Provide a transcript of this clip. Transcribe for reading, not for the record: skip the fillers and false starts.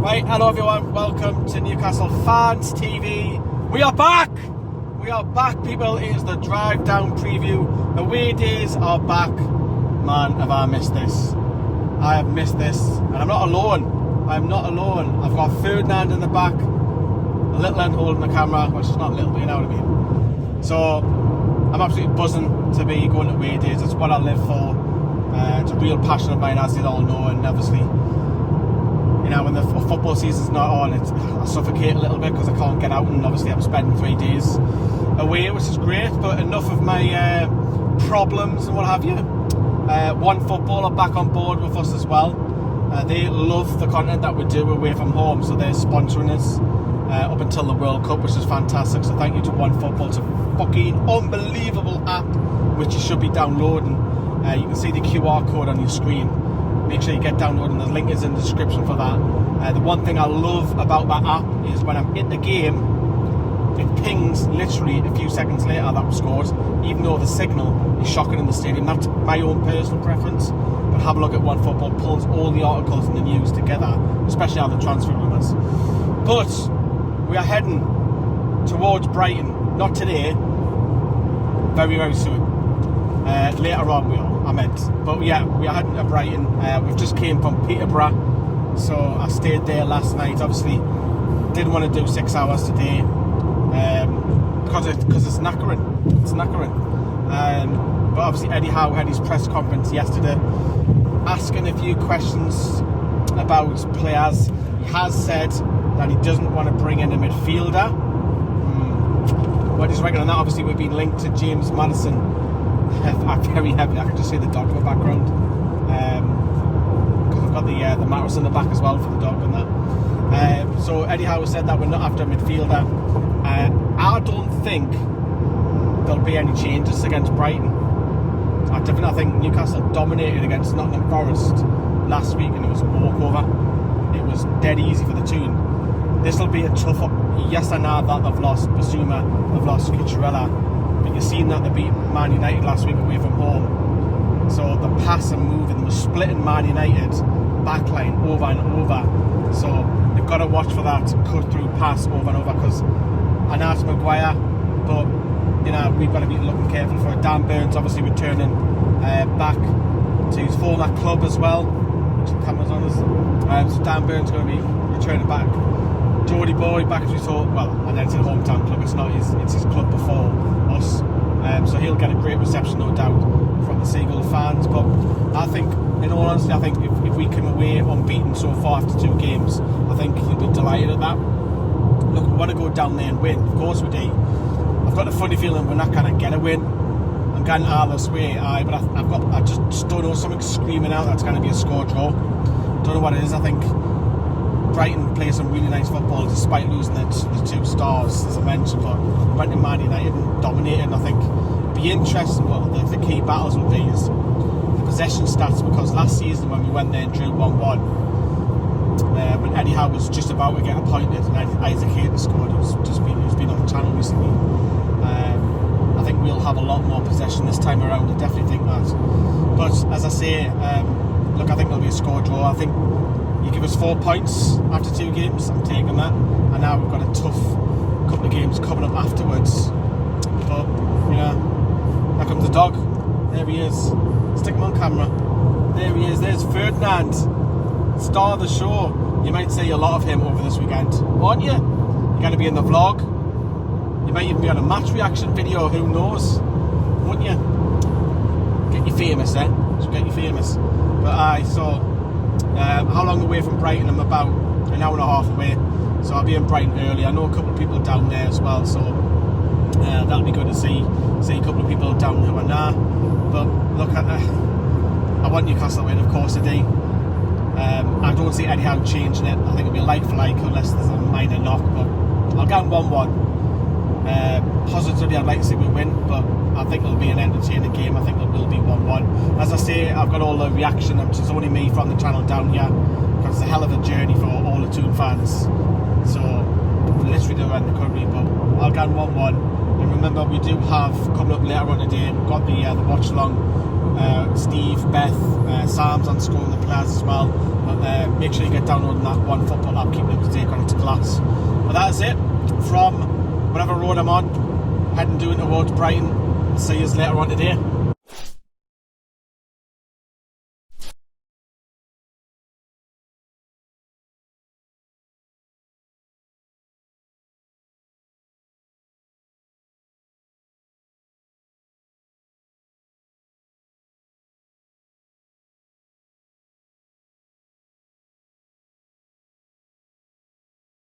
Right, hello everyone, welcome to Newcastle Fans TV. We are back! We are back, people. It is the drive down preview. Away days are back. Man, have I missed this. I have missed this, and I'm not alone. I'm not alone. I've got Ferdinand in the back, a little one holding the camera, which is not a little bit, you know what I mean? So, I'm absolutely buzzing to be going to away days. It's what I live for. It's a real passion of mine, as you all know, and obviously, you know, when the football season's not on, I suffocate a little bit because I can't get out, and obviously I'm spending 3 days away, which is great. But enough of my problems and what have you. One Football are back on board with us as well. They love the content that we do away from home, so they're sponsoring us up until the World Cup, which is fantastic. So thank you to One Football. It's a fucking unbelievable app which you should be downloading. You can see the QR code on your screen. Make sure you get downloading. The link is in the description for that. The one thing I love about that app is when I'm in the game, it pings literally a few seconds later that was scored, even though the signal is shocking in the stadium. That's my own personal preference. But have a look at One Football. Pulls all the articles and the news together, especially how the transfer rumours. But we are heading towards Brighton. Not today. Very, very soon. Later on we are, I meant. But yeah, we are heading to Brighton. We've just came from Peterborough, so I stayed there last night. Obviously, didn't want to do 6 hours today because it's knackering. It's knackering. But obviously Eddie Howe had his press conference yesterday, asking a few questions about players. He has said that he doesn't want to bring in a midfielder. What is reckoning on that? Obviously, we've been linked to James Maddison. Very heavy. I can just see the dog in the background because I've got the mattress in the back as well for the dog and that. So Eddie Howe said that we're not after a midfielder. I don't think there'll be any changes against Brighton. I think Newcastle dominated against Nottingham Forest last week, and it was a walkover. It was dead easy for the tune. This will be a tough. Yes, I know that they've lost Basuma, they've lost Cucurella. But you've seen that they beat Man United last week away from home. So the pass and moving was splitting Man United backline over and over. So they've got to watch for that cut through pass over and over, because I know it's Maguire, but you know, we've got to be looking careful for it. Dan Burns obviously returning back to his former club as well, which the camera's on us. So Dan Burns going to be returning back. Geordie Boy back, as we saw, well, and then it's a hometown club, it's not it's his club before us, so he'll get a great reception, no doubt, from the Seagull fans. But I think, in all honesty, I think if we come away unbeaten so far after 2 games, I think he'll be delighted at that. Look, we want to go down there and win, of course we do. I've got a funny feeling we're not going to get a win. I'm getting out this way, but I just don't know, something screaming out that's going to be a score draw. Don't know what it is. I think Brighton play some really nice football despite losing the 2 stars, as I mentioned. But went to Man United and dominated, and I think it'd be interesting what the key battles will be is the possession stats, because last season when we went there and drew 1-1, when Eddie Howe was just about to get appointed and Isaac Hayden scored, he's been on the channel recently. I think we'll have a lot more possession this time around. I definitely think that. But as I say, look, I think there'll be a score draw. I think you give us 4 points after 2 games, I'm taking that. And now we've got a tough couple of games coming up afterwards. But, you know, here comes the dog. There he is. Stick him on camera. There he is. There's Ferdinand, star of the show. You might see a lot of him over this weekend, aren't you? You're going to be in the vlog. You might even be on a match reaction video, who knows? Wouldn't you? Get you famous, eh? Just get you famous. But so how long away from Brighton? I'm about an hour and a half away, so I'll be in Brighton early. I know a couple of people down there as well, so that'll be good to see a couple of people down who are now. But look, I want Newcastle to win, of course I do. I don't see Eddie Howe changing it. I think it'll be like for like, unless there's a minor knock. But I'll go 1-1. Positively, I'd like to see we win, but I think it'll be an entertaining game. I think it will be 1-1. As I say, I've got all the reaction, which is only me from the channel down here, because it's a hell of a journey for all the Toon fans. So, literally around the country, but I'll go 1-1. And remember, we do have, coming up later on today, we've got the watch along Steve, Beth, Sam's on scoring the players as well. Make sure you get downloading that One Football app, keeping up to date on its class. But that is it from whatever road I'm on, heading doing towards Brighton. See you later on today.